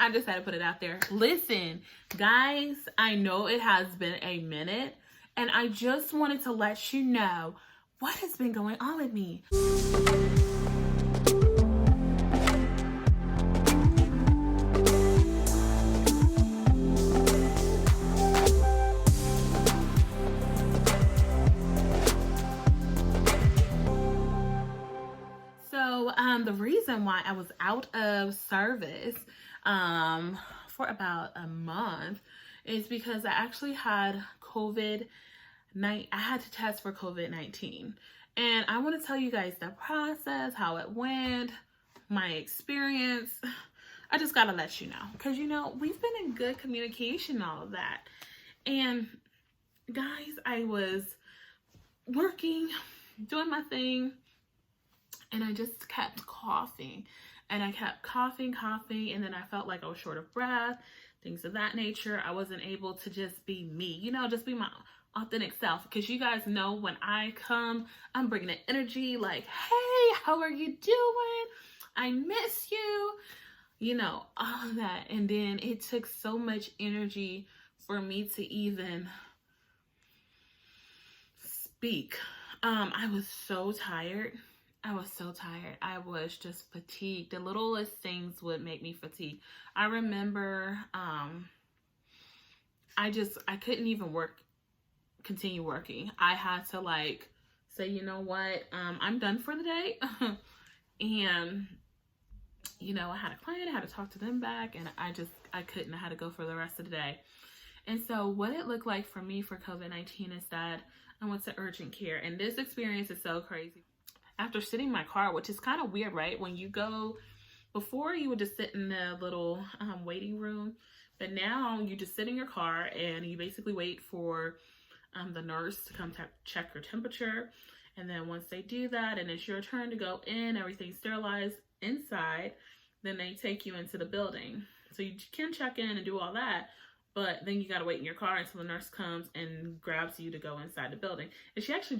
I just had to put it out there. Listen, guys, I know it has been a minute, and I just wanted to let you know what has been going on with me. So the reason why I was out of service for about a month is because I actually had I had to test for COVID-19. And I want to tell you guys the process, how it went, my experience. I just got to let you know. Because, we've been in good communication and all of that. And, guys, I was working, doing my thing, and I just kept coughing. And I kept coughing, and then I felt like I was short of breath, things of that nature. I wasn't able to just be me, just be my authentic self. Because you guys know when I come, I'm bringing the energy like, hey, how are you doing? I miss you, all of that. And then it took so much energy for me to even speak. I was so tired. I was just fatigued. The littlest things would make me fatigued. I remember I couldn't even continue working. I had to say, you know what, I'm done for the day. And, I had a client, I had to talk to them back, and I couldn't. I had to go for the rest of the day. And so what it looked like for me for COVID-19 is that I went to urgent care. And this experience is so crazy. After sitting in my car, which is kind of weird, right? When you go, before you would just sit in the little waiting room, but now you just sit in your car and you basically wait for the nurse to come check your temperature. And then once they do that and it's your turn to go in, everything's sterilized inside, then they take you into the building. So you can check in and do all that, but then you got to wait in your car until the nurse comes and grabs you to go inside the building. And she actually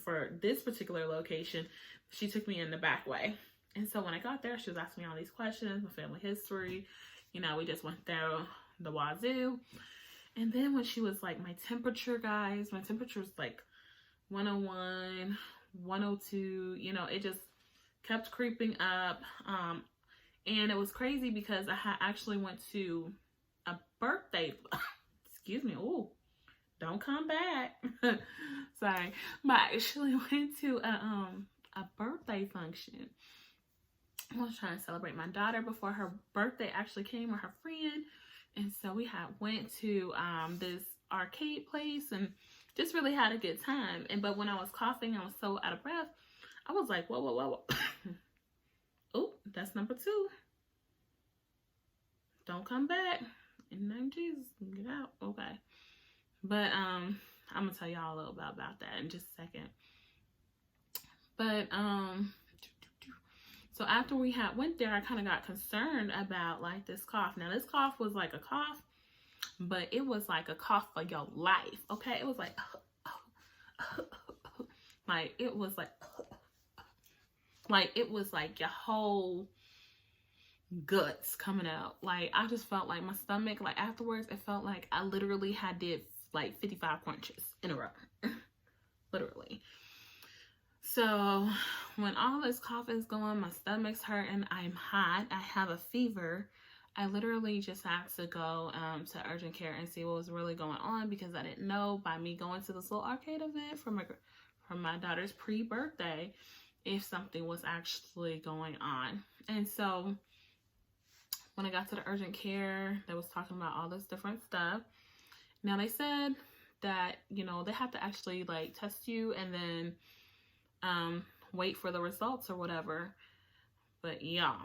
for this particular location, she took me in the back way. And so when I got there, she was asking me all these questions, my family history. We just went through the wazoo. And then when she was like, my temperature, guys, my temperature was like 101, 102, it just kept creeping up. And it was crazy because I actually went to a birthday, excuse me, oh, don't come back. Sorry. But I actually went to a birthday function. I was trying to celebrate my daughter before her birthday actually came with her friend. And so we went to this arcade place and just really had a good time. But when I was coughing, I was so out of breath. I was like, whoa. Oh, that's number 2. Don't come back. In the name of Jesus, get out. Okay. But I'm gonna tell y'all a little about that in just a second. But so after we went there, I kind of got concerned about this cough. Now this cough was like a cough, but it was like a cough for your life. Okay, it was like it was it was like your whole guts coming out. I just felt like my stomach, afterwards, it felt like I literally did 55 crunches in a row. Literally. So when all this cough is going, my stomach's hurting, I'm hot, I have a fever, I literally just had to go to urgent care and see what was really going on, because I didn't know, by me going to this little arcade event from my daughter's pre-birthday, if something was actually going on. And so when I got to the urgent care, they was talking about all this different stuff. Now they said that, they have to actually test you and then wait for the results or whatever. But yeah,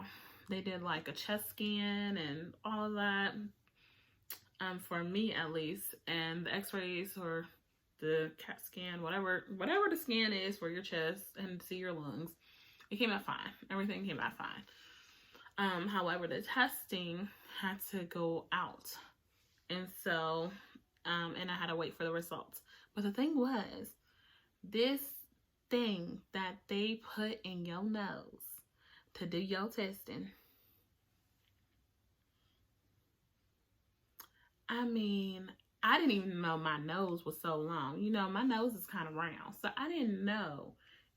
they did a chest scan and all of that, for me at least, and the x-rays or the CAT scan, whatever the scan is for your chest and see your lungs. It came out fine. Everything came out fine. However, the testing had to go out. And so, and I had to wait for the results. But the thing was, this thing that they put in your nose to do your testing, I mean, I didn't even know my nose was so long. You know, my nose is kind of round. So I didn't know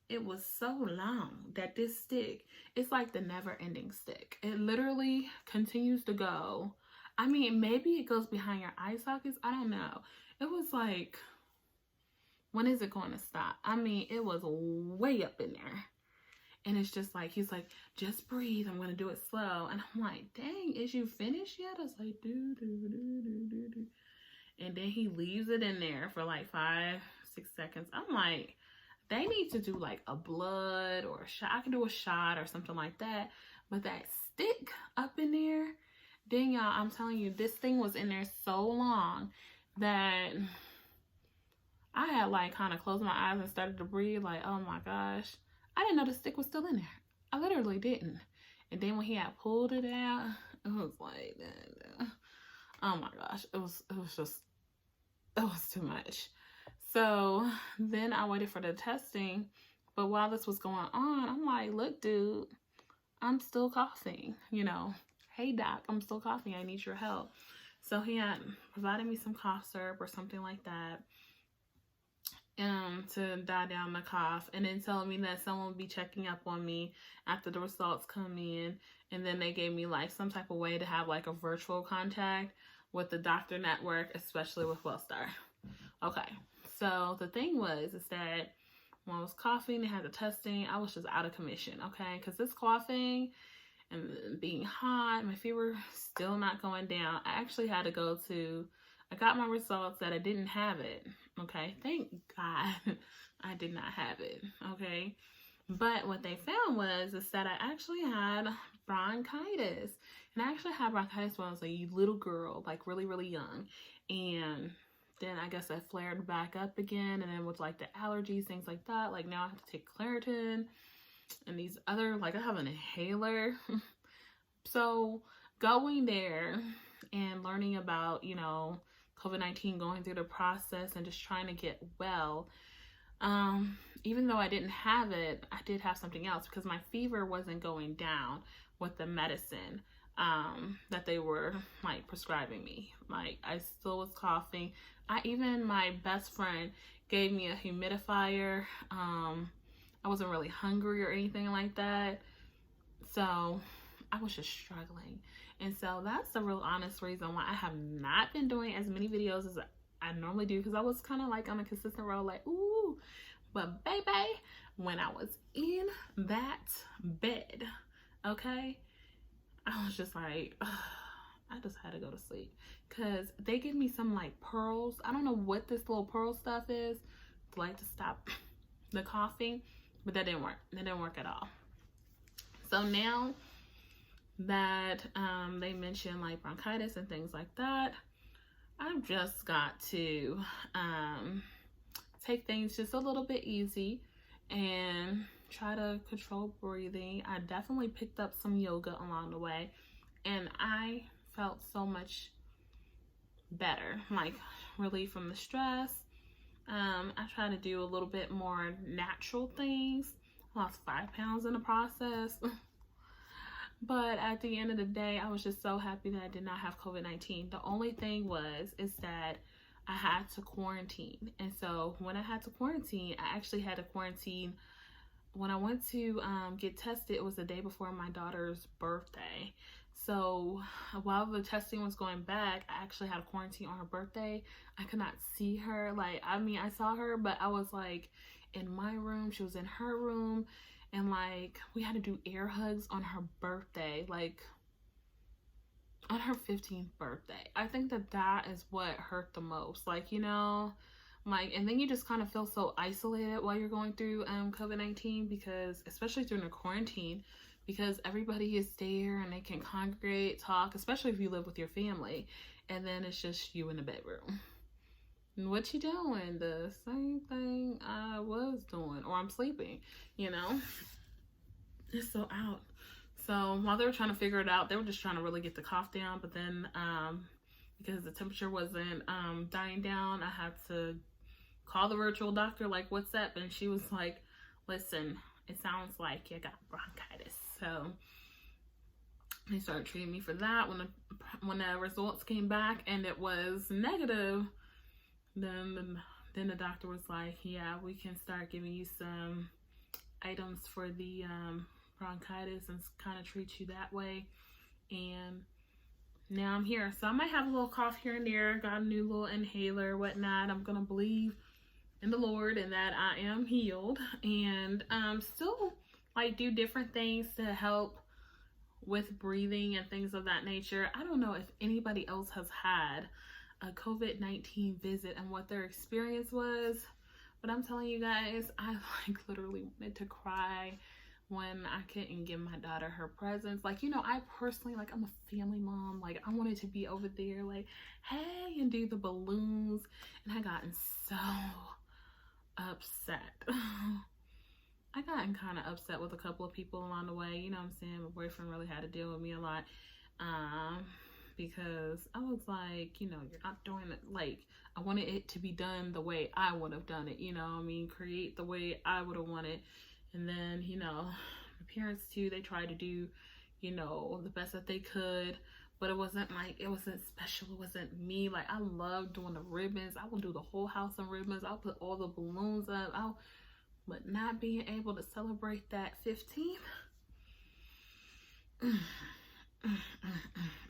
it was so long that this stick, it's like the never ending stick. It literally continues to go. I mean, maybe it goes behind your eye sockets. I don't know. It was like, when is it going to stop? I mean, it was way up in there. And it's just like, he's like, just breathe. I'm going to do it slow. And I'm like, dang, is you finished yet? I was like, do. And then he leaves it in there for like 5-6 seconds. I'm like, they need to do like a blood or a shot. I can do a shot or something like that. But that stick up in there, then y'all, I'm telling you, this thing was in there so long that I had like kind of closed my eyes and started to breathe like, oh my gosh. I didn't know the stick was still in there. I literally didn't. And then when he had pulled it out, it was like, oh my gosh. It was too much. So then I waited for the testing. But while this was going on, I'm like, look, dude, I'm still coughing. You know, hey, doc, I'm still coughing. I need your help. So he had provided me some cough syrup or something like that to die down the cough, and then telling me that someone would be checking up on me after the results come in. And then they gave me like some type of way to have like a virtual contact with the doctor network, especially with Wellstar. Okay, so the thing was is that when I was coughing, they had the testing, I was just out of commission, okay? Because this coughing and being hot, my fever still not going down. I actually had to go to, I got my results that I didn't have it, okay? Thank God I did not have it, okay? But what they found was is that I actually had bronchitis. And I actually had bronchitis when I was a little girl, like really, really young. And then I guess I flared back up again. And then with like the allergies, things like that, like now I have to take Claritin and these other, like I have an inhaler. So going there and learning about, you know, COVID-19, going through the process and just trying to get well. Even though I didn't have it, I did have something else because my fever wasn't going down with the medicine that they were like prescribing me. Like I still was coughing. My best friend gave me a humidifier. I wasn't really hungry or anything like that. So I was just struggling. And so that's the real honest reason why I have not been doing as many videos as I normally do, because I was kind of like on a consistent road, like, ooh. But baby, when I was in that bed, okay, I was just like, ugh, I just had to go to sleep. Because they give me some like pearls. I don't know what this little pearl stuff is, like to stop the coughing, but that didn't work. That didn't work at all. So now that they mentioned like bronchitis and things like that, I've just got to take things just a little bit easy and try to control breathing. I definitely picked up some yoga along the way, and I felt so much better, like relief from the stress. I try to do a little bit more natural things. I lost 5 pounds in the process. But at the end of the day, I was just so happy that I did not have COVID-19. The only thing is that I had to quarantine. And so when I had to quarantine, I actually had to quarantine. When I went to get tested, it was the day before my daughter's birthday. So while the testing was going back, I actually had a quarantine on her birthday. I could not see her. Like, I mean, I saw her, but I was like in my room. She was in her room. And like, we had to do air hugs on her birthday, like on her 15th birthday. I think that is what hurt the most. Like, you know, like, and then you just kind of feel so isolated while you're going through COVID-19, because especially during the quarantine, because everybody is there and they can congregate, talk, especially if you live with your family. And then it's just you in the bedroom. And what you doing? The same thing I was doing, or I'm sleeping, you know? It's so out. So while they were trying to figure it out, they were just trying to really get the cough down. But then because the temperature wasn't dying down, I had to call the virtual doctor, like, what's up? And she was like, listen, it sounds like you got bronchitis. So they started treating me for that. When when the results came back and it was negative, then the doctor was like, yeah, we can start giving you some items for the bronchitis and kind of treat you that way. And now I'm here. So I might have a little cough here and there. Got a new little inhaler, whatnot. I'm going to believe in the Lord and that I am healed. And still like do different things to help with breathing and things of that nature. I don't know if anybody else has had a COVID-19 visit and what their experience was, but I'm telling you guys, I like literally wanted to cry when I couldn't give my daughter her presents. Like, you know, I personally, like, I'm a family mom. Like, I wanted to be over there, like, hey, and do the balloons. And I gotten so upset. I gotten kind of upset with a couple of people along the way. You know what I'm saying? My boyfriend really had to deal with me a lot. Because I was like, you know, you're not doing it. Like, I wanted it to be done the way I would have done it. You know what I mean? Create the way I would have wanted. And then, you know, my parents too, they tried to do, you know, the best that they could. But it wasn't like, it wasn't special. It wasn't me. Like, I love doing the ribbons. I will do the whole house in ribbons. I'll put all the balloons up. But not being able to celebrate that 15th,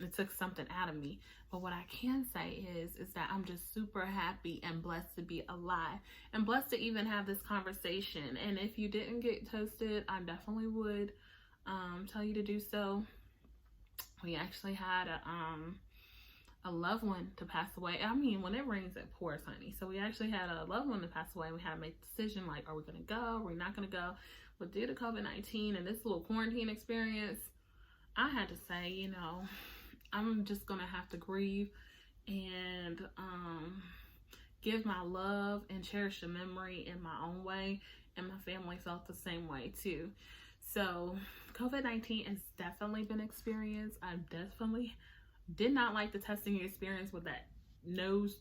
it took something out of me. But what I can say is that I'm just super happy and blessed to be alive and blessed to even have this conversation. And if you didn't get tested, I definitely would tell you to do so. We actually had a loved one to pass away. I mean, when it rains, it pours, honey. So we actually had a loved one to pass away, and we had to make a decision, like, are we going to go? Are we not going to go? But due to COVID-19 and this little quarantine experience, I had to say, you know, I'm just going to have to grieve and give my love and cherish the memory in my own way. And my family felt the same way, too. So COVID-19 has definitely been experienced. I definitely did not like the testing experience with that nose.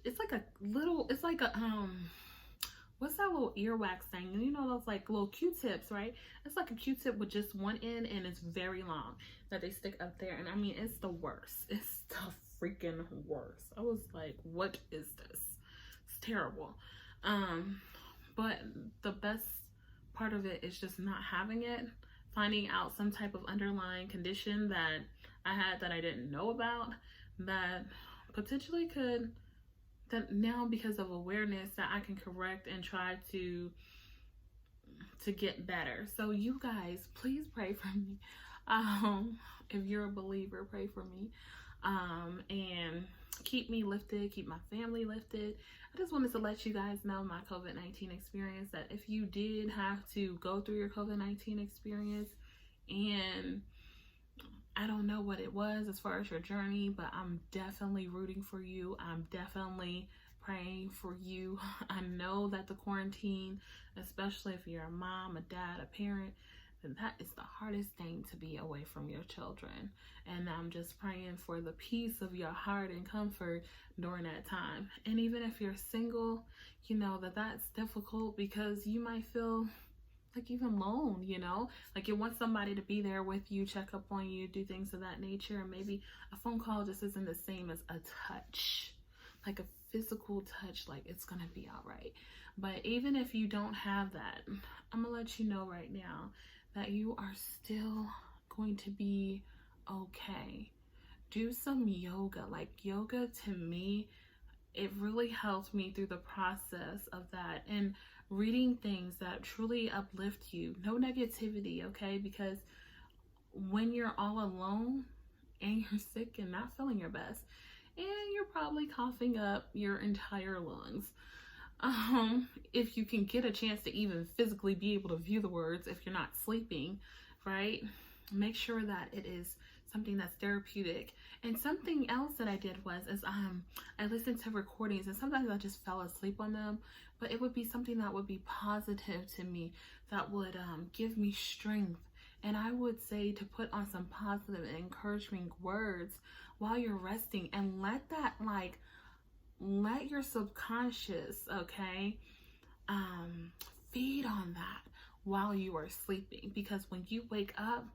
It's like a little, it's like a, what's that little earwax thing? You know, those like little Q-tips, right? It's like a Q-tip with just one end and it's very long that they stick up there. And I mean, it's the worst. It's the freaking worst. I was like, what is this? It's terrible. But the best part of it is just not having it, finding out some type of underlying condition that I had that I didn't know about, that potentially could, that now because of awareness that I can correct and try to get better. So you guys, please pray for me. If you're a believer, pray for me. And keep me lifted, keep my family lifted. I just wanted to let you guys know my COVID-19 experience, that if you did have to go through your COVID-19 experience, and I don't know what it was as far as your journey, but I'm definitely rooting for you. I'm definitely praying for you. I know that the quarantine, especially if you're a mom, a dad, a parent, then that is the hardest thing, to be away from your children. And I'm just praying for the peace of your heart and comfort during that time. And even if you're single, you know that that's difficult, because you might feel like even alone, you know, like you want somebody to be there with you, check up on you, do things of that nature. And maybe a phone call just isn't the same as a touch, like a physical touch, like it's gonna be all right. But even if you don't have that, I'm gonna let you know right now that you are still going to be okay. Do some yoga. Like, yoga to me, it really helped me through the process of that, and reading things that truly uplift you. No negativity, okay? Because when you're all alone and you're sick and not feeling your best, and you're probably coughing up your entire lungs, if you can get a chance to even physically be able to view the words if you're not sleeping, right? Make sure that it is something that's therapeutic. And something else that I did is I listened to recordings, and sometimes I just fell asleep on them, but it would be something that would be positive to me, that would give me strength. And I would say to put on some positive and encouraging words while you're resting, and let your subconscious, okay, feed on that while you are sleeping. Because when you wake up,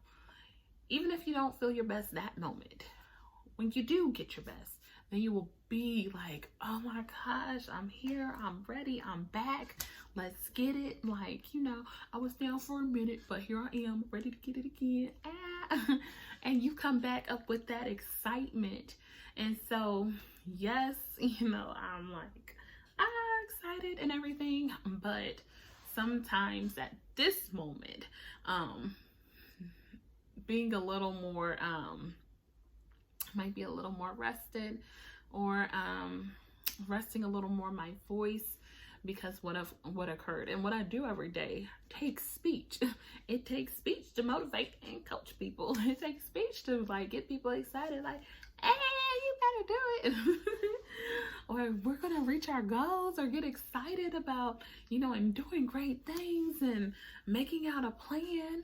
even if you don't feel your best that moment, when you do get your best, then you will be like, oh my gosh, I'm here, I'm ready, I'm back, let's get it. Like, you know, I was down for a minute, but here I am, ready to get it again. And you come back up with that excitement. And so, yes, you know, I'm like, excited and everything, but sometimes at this moment, being a little more, might be a little more rested, or resting a little more my voice, because what occurred and what I do every day takes speech. It takes speech to motivate and coach people. It takes speech to like get people excited, like, hey, you better do it. Or we're gonna reach our goals, or get excited about, you know, and doing great things and making out a plan.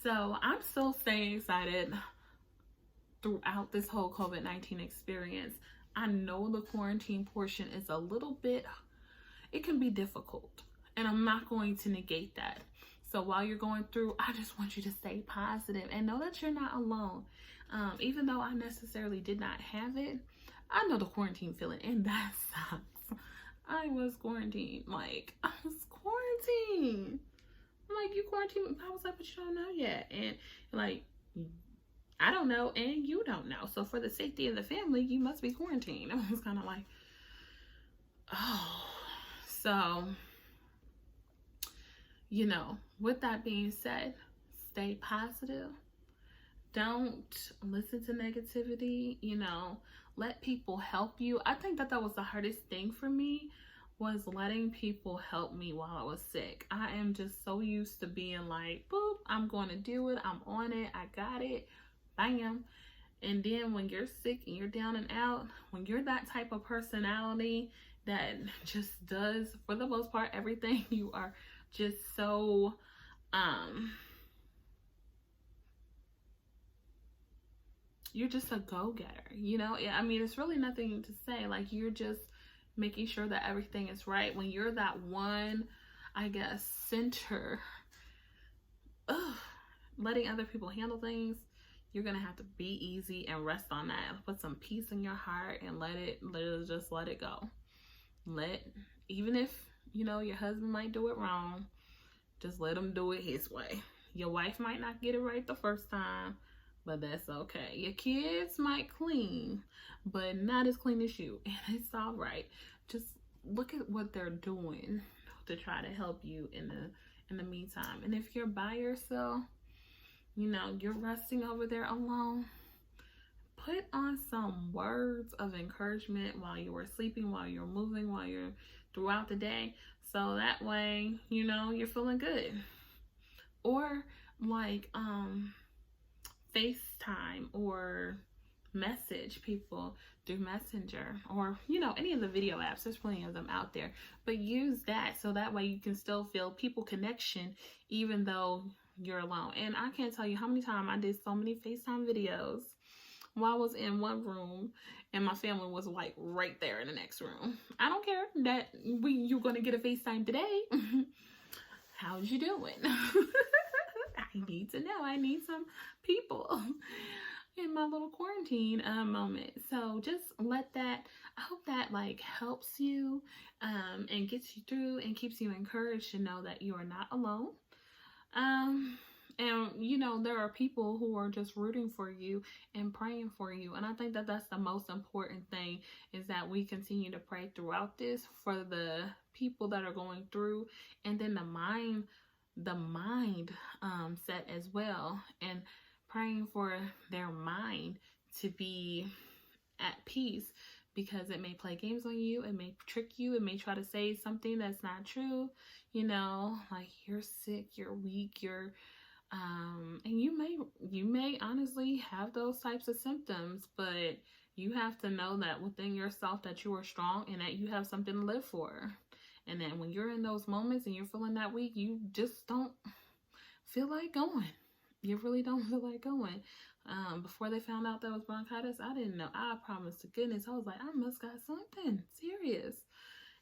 So I'm still staying excited throughout this whole COVID-19 experience. I know the quarantine portion is a little bit, it can be difficult, and I'm not going to negate that. So while you're going through, I just want you to stay positive and know that you're not alone. Even though I necessarily did not have it, I know the quarantine feeling, and that sucks. I was quarantined. Like, I was quarantined. I'm like, you quarantined? I was like, but you don't know yet. And like, I don't know, and you don't know. So for the safety of the family, you must be quarantined. I was kind of like, oh. So, you know, with that being said, stay positive. Don't listen to negativity, you know, let people help you. I think that was the hardest thing for me, was letting people help me while I was sick. I am just so used to being like, boop, I'm going to do it. I'm on it. I got it. Bam. And then when you're sick and you're down and out, when you're that type of personality that just does, for the most part, everything, you are just so, you're just a go-getter, you know? I mean, it's really nothing to say. Like, you're just making sure that everything is right. When you're that one, I guess, center, letting other people handle things, you're gonna have to be easy and rest on that. Put some peace in your heart and let it go. Even if, you know, your husband might do it wrong, just let him do it his way. Your wife might not get it right the first time, but that's okay. Your kids might clean, but not as clean as you, and it's all right. Just look at what they're doing to try to help you in the meantime. And if you're by yourself, you know, you're resting over there alone, put on some words of encouragement while you were sleeping, while you're moving, while you're throughout the day, so that way, you know, you're feeling good. Or like FaceTime or message people through Messenger, or, you know, any of the video apps. There's plenty of them out there, but use that so that way you can still feel people connection even though you're alone. And I can't tell you how many times I did so many FaceTime videos while I was in one room and my family was like right there in the next room. I don't care that you're gonna get a FaceTime today. How's you doing? I need to know. I need some people in my little quarantine moment. So just let that, I hope that like helps you and gets you through and keeps you encouraged to know that you are not alone. And you know, there are people who are just rooting for you and praying for you. And I think that that's the most important thing, is that we continue to pray throughout this for the people that are going through, and then the mind set as well, and praying for their mind to be at peace, because it may play games on you, it may trick you, it may try to say something that's not true, you know, like you're sick, you're weak, you're and you may honestly have those types of symptoms, but you have to know that within yourself that you are strong and that you have something to live for. And then when you're in those moments and you're feeling that weak, you just don't feel like going. You really don't feel like going. Before they found out that was bronchitis, I didn't know. I promise to goodness, I was like, I must got something serious.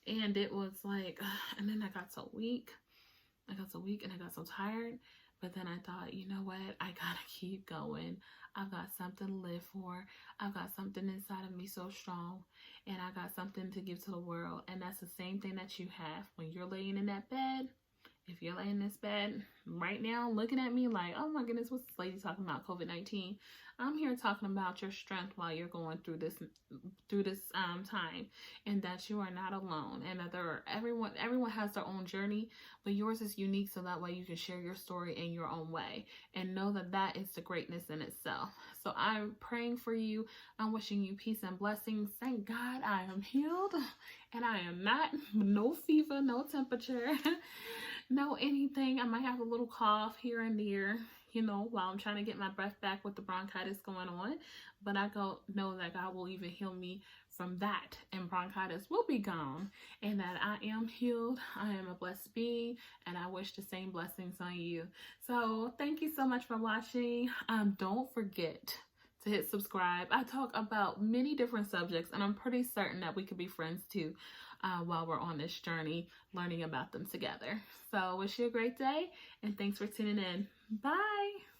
And it was like, and then I got so weak. I got so tired. But then I thought, you know what? I gotta keep going. I've got something to live for. I've got something inside of me so strong, and I got something to give to the world. And that's the same thing that you have when you're laying in that bed. If you're laying in this bed right now looking at me like, oh my goodness, what's this lady talking about, COVID-19? I'm here talking about your strength while you're going through this time, and that you are not alone, and that everyone has their own journey, but yours is unique, so that way you can share your story in your own way and know that that is the greatness in itself. So I'm praying for you. I'm wishing you peace and blessings. Thank God I am healed, and I am not, no fever, no temperature, no anything. I might have a little cough here and there, you know, while I'm trying to get my breath back with the bronchitis going on. But I know that God will even heal me from that, and bronchitis will be gone, and that I am healed. I am a blessed being, and I wish the same blessings on you. So thank you so much for watching. Don't forget to hit subscribe. I talk about many different subjects, and I'm pretty certain that we could be friends too while we're on this journey learning about them together. So wish you a great day, and thanks for tuning in. Bye.